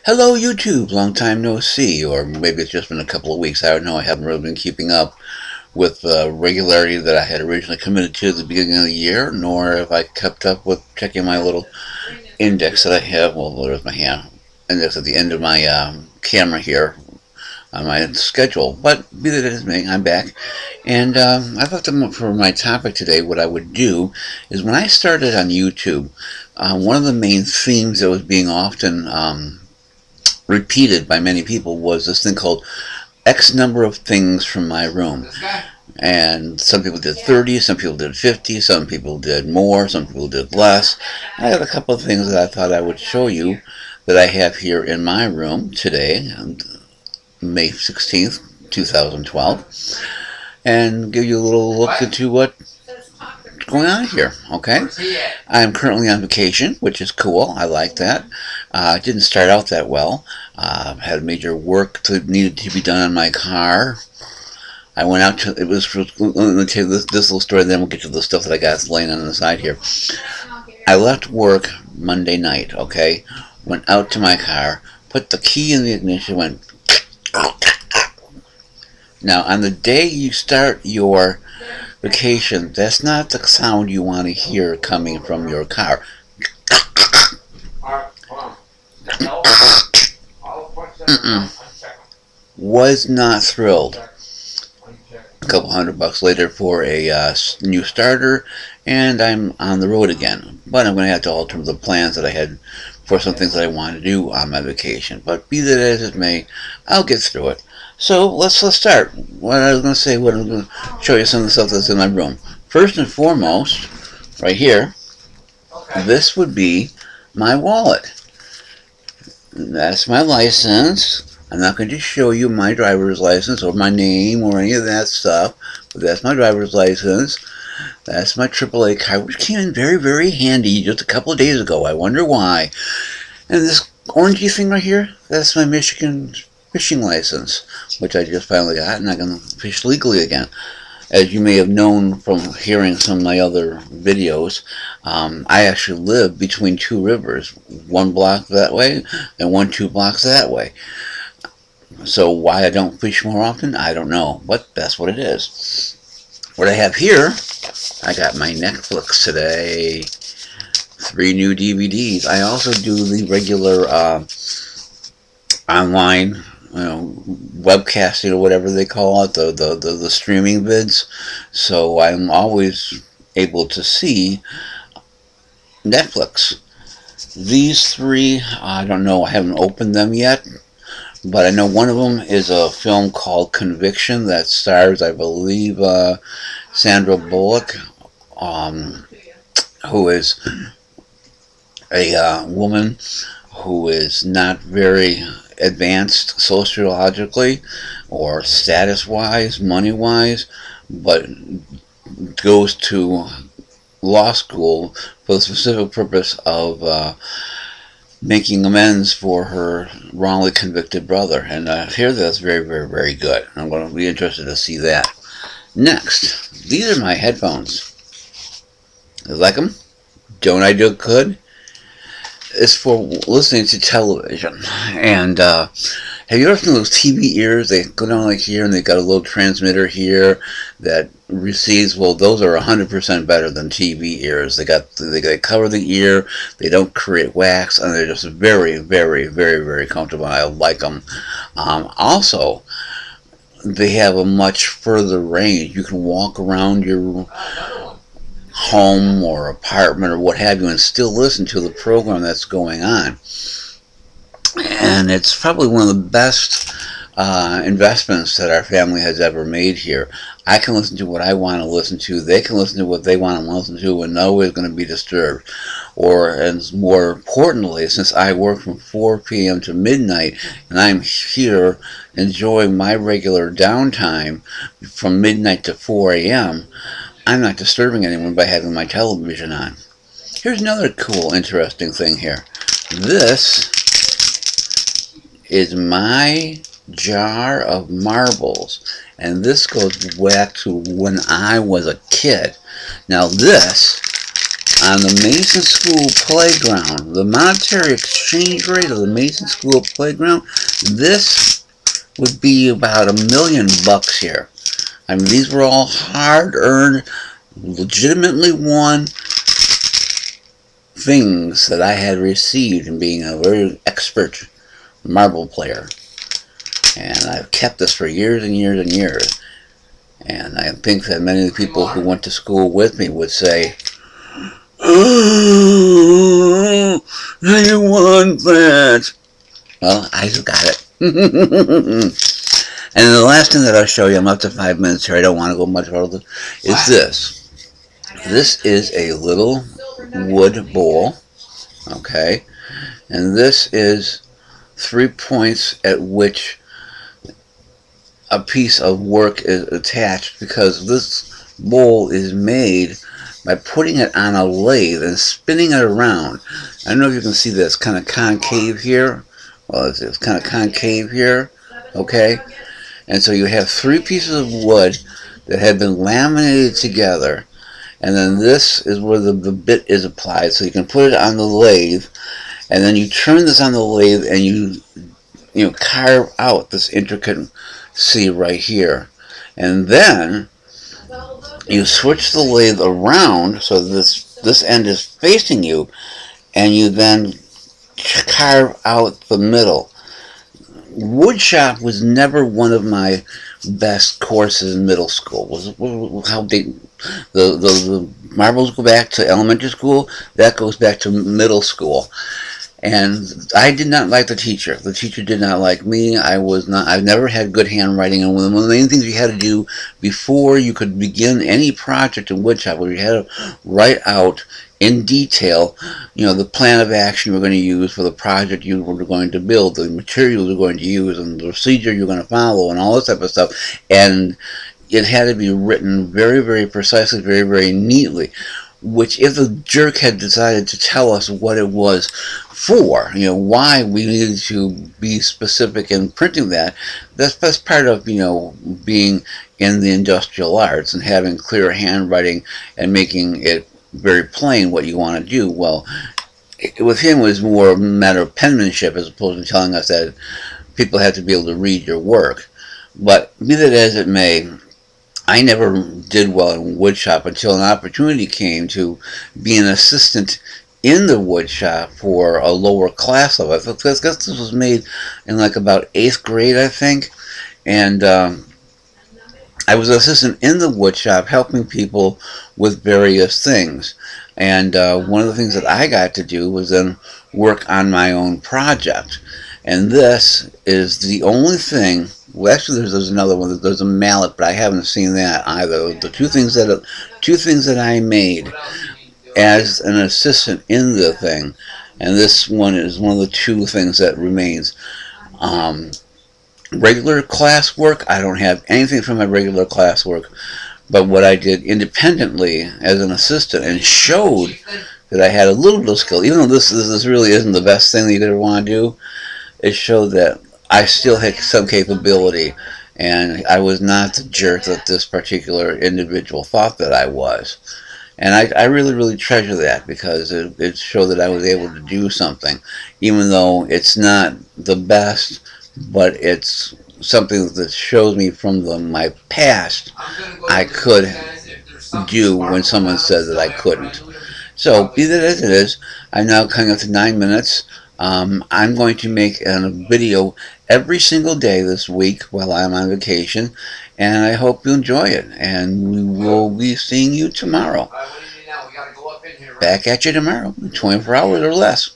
Hello YouTube, long time no see, or maybe it's just been a couple of weeks. I don't know. I haven't really been keeping up with the regularity that I had originally committed to at the beginning of the year, nor have I kept up with checking my little index that I have. Well, there's my hand index at the end of my camera here on my schedule. But be that as it may, I'm back, and I thought for my topic today, what I would do is when I started on YouTube, one of the main themes that was being often repeated by many people was this thing called X number of things from my room. And some people did 30, some people did 50, some people did more, some people did less. I have a couple of things that I thought I would show you that I have here in my room today, May 16th, 2012, and give you a little look into what's going on here, okay? I'm currently on vacation, which is cool. I like that. It didn't start out that well. Had major work that needed to be done on my car. I went out to, let me tell you this little story, then we'll get to the stuff that I got laying on the side here. I left work Monday night, okay? Went out to my car, put the key in the ignition, went. Now, on the day you start your vacation, that's not the sound you want to hear coming from your car. Was not thrilled. A couple $100 later for a new starter, and I'm on the road again. But I'm going to have to alter the plans that I had for some things that I want to do on my vacation. But be that as it may, I'll get through it. So let's start. What I was going to say, what I'm going to show you some of the stuff that's in my room. First and foremost, right here, this would be my wallet. That's my license. I'm not going to show you my driver's license or my name or any of that stuff, but that's my driver's license. That's my AAA card, which came in very, very handy just a couple of days ago. I wonder why. And this orangey thing right here, that's my Michigan fishing license, which I just finally got, and I can fish legally again. As you may have known from hearing some of my other videos, I actually live between two rivers, one block that way and 2 blocks that way. So why I don't fish more often, I don't know, but that's what it is. What I have here, I got my Netflix today, 3 new DVDs. I also do the regular online, webcasting or whatever they call it, the streaming vids. So I'm always able to see Netflix. These 3, I don't know, I haven't opened them yet. But I know one of them is a film called Conviction that stars, I believe, Sandra Bullock, who is a woman who is not very advanced sociologically or status-wise, money-wise, but goes to law school for the specific purpose of making amends for her wrongly convicted brother. And I hear that's very, very, very good. I'm going to be interested to see that. Next, these are my headphones. You like them? Don't I do good? It's for listening to television. And have you ever seen those TV ears? They go down like here, and they got a little transmitter here that receives. Well, those are 100% better than TV ears. They cover the ear. They don't create wax, and they're just very, very, very, very comfortable. I like them. Also, they have a much further range. You can walk around your home or apartment or what have you and still listen to the program that's going on. And it's probably one of the best investments that our family has ever made here. I can listen to what I want to listen to. They can listen to what they want to listen to, and nobody's going to be disturbed. And more importantly, since I work from 4 p.m. to midnight, and I'm here enjoying my regular downtime from midnight to 4 a.m., I'm not disturbing anyone by having my television on. Here's another cool, interesting thing here. This is my jar of marbles, and this goes back to when I was a kid. Now this on the Mason School playground, the monetary exchange rate of the Mason School playground, this would be about $1 million here. I mean, these were all hard-earned, legitimately won things that I had received in being a very expert marble player. And I've kept this for years and years and years. And I think that many of the people who went to school with me would say, "Oh, I want that." Well, I just got it. And the last thing that I'll show you, I'm up to 5 minutes here, I don't want to go much further, is this. This is a little wood bowl, okay? And this is 3 points at which a piece of work is attached, because this bowl is made by putting it on a lathe and spinning it around. I don't know if you can see this kind of concave here. Well, it's kind of concave here, okay? And so you have 3 pieces of wood that have been laminated together, and then this is where the bit is applied. So you can put it on the lathe, and then you turn this on the lathe, and you carve out this intricate C right here, and then you switch the lathe around so this end is facing you, and you then carve out the middle. Woodshop was never one of my best courses in middle school. How the marbles go back to elementary school, that goes back to middle school. And I did not like the teacher. The teacher did not like me. I've never had good handwriting, and one of the main things you had to do before you could begin any project in woodshop was you had to write out in detail, the plan of action you were going to use for the project you were going to build, the materials you were going to use, and the procedure you're going to follow, and all this type of stuff. And it had to be written very, very precisely, very, very neatly. Which, if the jerk had decided to tell us what it was for, why we needed to be specific in printing that, that's part of, being in the industrial arts and having clear handwriting and making it very plain what you want to do. Well, with him it was more a matter of penmanship as opposed to telling us that people had to be able to read your work. But be that as it may, I never did well in woodshop until an opportunity came to be an assistant in the woodshop for a lower class of it. Because this was made in like about 8th grade, I think. And I was an assistant in the woodshop helping people with various things. And one of the things that I got to do was then work on my own project. And this is the only thing. Well, actually, there's another one. There's a mallet, but I haven't seen that either. The two things that I made as an assistant in the thing, and this one is one of the 2 things that remains. Regular classwork, I don't have anything from my regular classwork, but what I did independently as an assistant and showed that I had a little bit of skill, even though this really isn't the best thing that you could ever want to do. It showed that I still had some capability, and I was not the jerk that this particular individual thought that I was. And I really, really treasure that, because it showed that I was able to do something, even though it's not the best, but it's something that shows me from my past I could do when someone said that I couldn't. So, be that as it is, I'm now coming up to 9 minutes. I'm going to make a video every single day this week while I'm on vacation, and I hope you enjoy it, and we will be seeing you tomorrow. Back at you tomorrow, 24 hours or less.